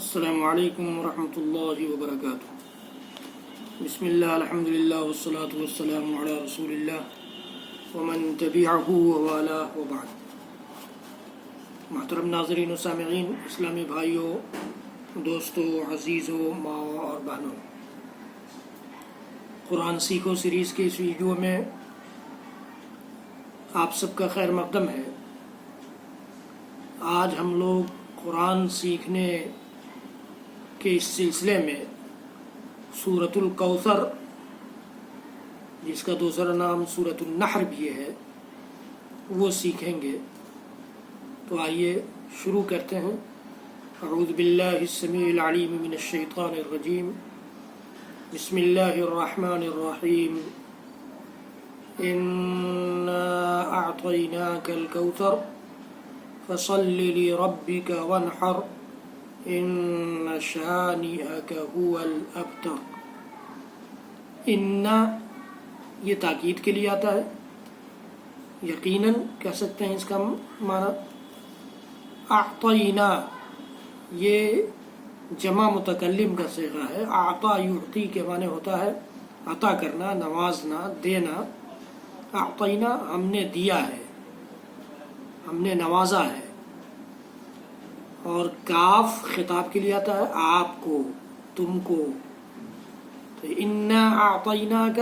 السلام علیکم ورحمۃ اللہ وبرکاتہ۔ بسم اللہ الحمد للہ والصلاة والسلام علی رسول اللہ ومن تبعہ ووالاه وبعد۔ محترم ناظرین و سامعین، اسلامی بھائیوں، دوستوں، عزیزوں، ماؤں اور بہنوں، قرآن سیکھو سیریز کے اس ویڈیو میں آپ سب کا خیر مقدم ہے۔ آج ہم لوگ قرآن سیکھنے کے اس سلسلے میں سورۃ الکوثر، جس کا دوسرا نام سورۃ النحر بھی ہے، وہ سیکھیں گے۔ تو آئیے شروع کرتے ہیں۔ اعوذ باللہ السمیع العلیم من الشیطان الرجیم، بسم اللہ الرحمن الرحیم، انا اعطیناک الکوثر فصل لربک وانحر ان شانئک هو الابتر۔ ان یہ تاکید کے لیے آتا ہے، یقیناً کہہ سکتے ہیں اس کا معنی۔ اعطینا یہ جمع متکلم کا صیغہ ہے۔ اعطا یعطی کے معنی ہوتا ہے عطا کرنا، نوازنا، دینا۔ اعطینا ہم نے دیا ہے، ہم نے نوازا ہے۔ اور کاف خطاب کے لیے آتا ہے آپ کو، تم کو۔ تو انا اعطیناک،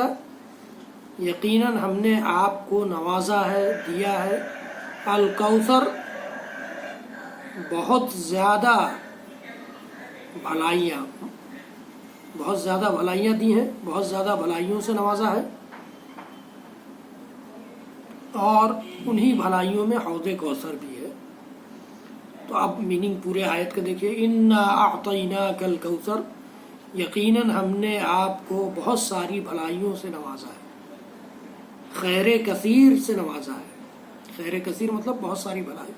یقیناً ہم نے آپ کو نوازا ہے، دیا ہے، الکوثر بہت زیادہ بھلائیاں، بہت زیادہ بھلائیاں دی ہیں، بہت زیادہ بھلائیوں سے نوازا ہے۔ اور انہی بھلائیوں میں حوض کوثر بھی ہے۔ تو اب میننگ پورے آیت کا دیکھیے، انا اعطیناک الکوثر، یقیناً ہم نے آپ کو بہت ساری بھلائیوں سے نوازا ہے، خیر کثیر سے نوازا ہے۔ خیر کثیر مطلب بہت ساری بھلائی۔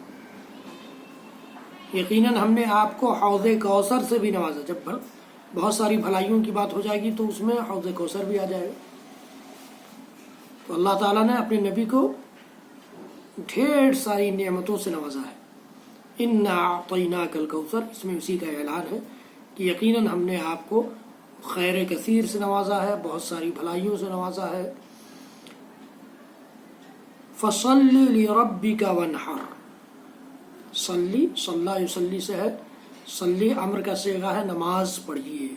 یقیناً ہم نے آپ کو حوض کوثر سے بھی نوازا۔ جب بہت ساری بھلائیوں کی بات ہو جائے گی تو اس میں حوض کوثر بھی آ جائے گا۔ تو اللہ تعالیٰ نے اپنے نبی کو ڈھیر ساری نعمتوں سے نوازا ہے۔ انا اعطیناک الکوثر، اس میں اسی کا اعلان ہے کہ یقیناً ہم نے آپ کو خیر کثیر سے نوازا ہے، بہت ساری بھلائیوں سے نوازا ہے۔ فصل لربک وانحر، صلی، صلی یصلی سے ہے، صلی امر کا صیغہ ہے، نماز پڑھیے،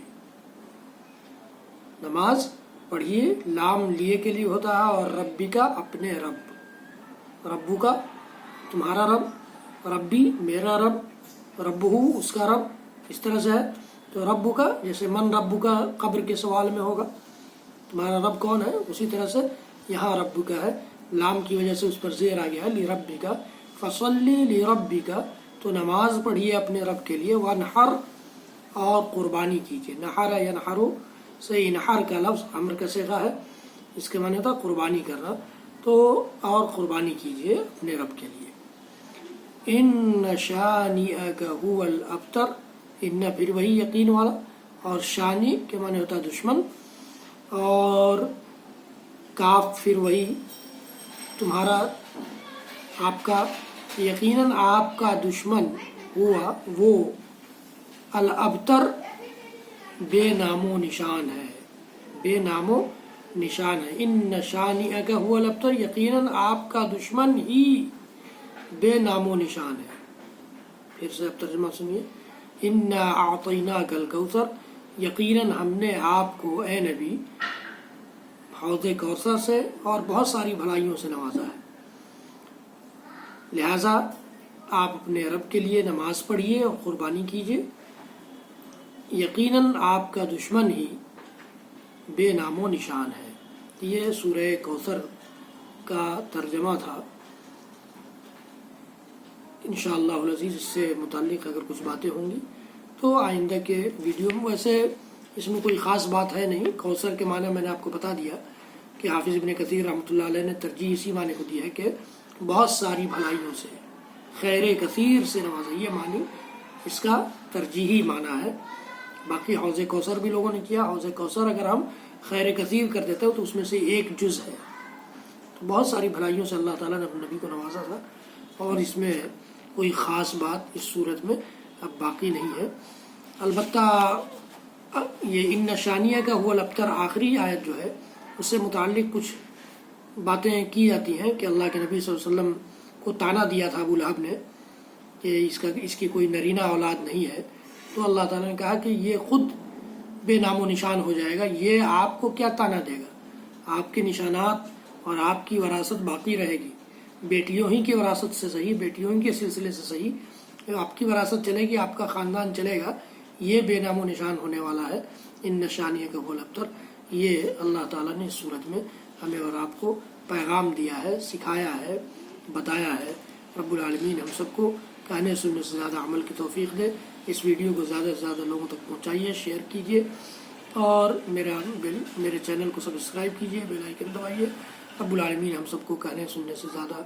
نماز پڑھیے۔ لام لیے کے لیے ہوتا ہے، اور ربی کا اپنے رب، ربو کا تمہارا رب، ربی میرا رب، ربہ اس کا رب، اس طرح سے ہے۔ تو ربو کا جیسے من ربو کا قبر کے سوال میں ہوگا، تمہارا رب کون ہے، اسی طرح سے یہاں ربو کا ہے، لام کی وجہ سے اس پر زیر آ گیا ہے، لربی کا، فصلی لربی کا، تو نماز پڑھیے اپنے رب کے لیے، وانحر اور قربانی کیجیے۔ نحر ینحرو سے انحر کا لفظ امر کا صیغہ ہے، اس کے معنی تھا قربانی کرنا۔ تو اور قربانی کیجیے اپنے رب کے لیے۔ ان شانئک هو الابتر، ان پھر وہی یقین والا، اور شانی کے معنی ہوتا ہے دشمن، اور کاف پھر وہی تمہارا، آپ کا، یقیناً آپ کا دشمن ہوا وہ، الابتر بے نام و نشان ہے، بے نام و نشان ہے۔ ان شانئک هو الابتر، یقیناً آپ کا دشمن ہی بے نام و نشان ہے۔ پھر سے اب ترجمہ سنیے، انا اعطیناک الکوثر، یقیناً ہم نے آپ کو اے نبی حوض کوثر سے اور بہت ساری بھلائیوں سے نوازا ہے، لہٰذا آپ اپنے رب کے لیے نماز پڑھیے اور قربانی کیجیے۔ یقیناً آپ کا دشمن ہی بے نام و نشان ہے۔ یہ سورہ کوثر کا ترجمہ تھا۔ انشاءاللہ العزیز اس سے متعلق اگر کچھ باتیں ہوں گی تو آئندہ کے ویڈیو میں، ویسے اس میں کوئی خاص بات ہے نہیں۔ کوثر کے معنی میں نے آپ کو بتا دیا کہ حافظ ابن کثیر رحمۃ اللہ علیہ نے ترجیح اسی معنی کو دی ہے کہ بہت ساری بھلائیوں سے، خیر کثیر سے نوازا، یہ معنی اس کا ترجیحی معنی ہے۔ باقی حوض کوثر بھی لوگوں نے کیا۔ حوض کوثر اگر ہم خیر کثیر کر دیتے ہو تو اس میں سے ایک جز ہے۔ تو بہت ساری بھلائیوں سے اللہ تعالیٰ نے اپنے نبی کو نوازا تھا، اور اس میں کوئی خاص بات اس صورت میں اب باقی نہیں ہے۔ البتہ یہ ان شانیہ کا هو الابتر آخری آیت جو ہے اس سے متعلق کچھ باتیں کی جاتی ہیں کہ اللہ کے نبی صلی اللہ علیہ وسلم کو طعنہ دیا تھا ابو لہب نے کہ اس کی کوئی نرینہ اولاد نہیں ہے، تو اللہ تعالیٰ نے کہا کہ یہ خود بے نام و نشان ہو جائے گا، یہ آپ کو کیا طعنہ دے گا، آپ کے نشانات اور آپ کی وراثت باقی رہے گی، بیٹیوں ہی کی وراثت سے صحیح، بیٹیوں ہی کے سلسلے سے صحیح آپ کی وراثت چلے گی، آپ کا خاندان چلے گا، یہ بے نام و نشان ہونے والا ہے۔ ان نشانیہ کا وہ الابتر، یہ اللہ تعالیٰ نے اس صورت میں ہمیں اور آپ کو پیغام دیا ہے، سکھایا ہے، بتایا ہے۔ رب العالمین ہم سب کو کہنے سننے سے زیادہ عمل کی توفیق دے۔ اس ویڈیو کو زیادہ سے زیادہ لوگوں تک پہنچائیے، شیئر کیجیے اور میرے چینل کو سبسکرائب کیجیے، بیل آئیکن دبائیے۔ رب العالمین ہم سب کو کہنے سننے سے زیادہ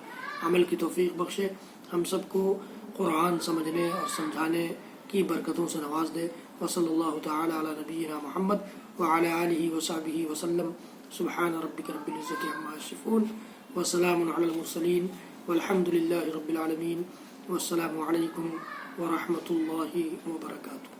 عمل کی توفیق بخشے، ہم سب کو قرآن سمجھنے اور سمجھانے کی برکتوں سے نواز دے۔ وصلی اللہ تعالی علی نبینا محمد وعلی آلہ وصحبہ وسلم۔ سبحان ربک رب العزۃ عما یصفون وسلام علی المرسلین والحمد للہ رب العالمین، والسلام علیکم ورحمۃ اللہ وبرکاتہ۔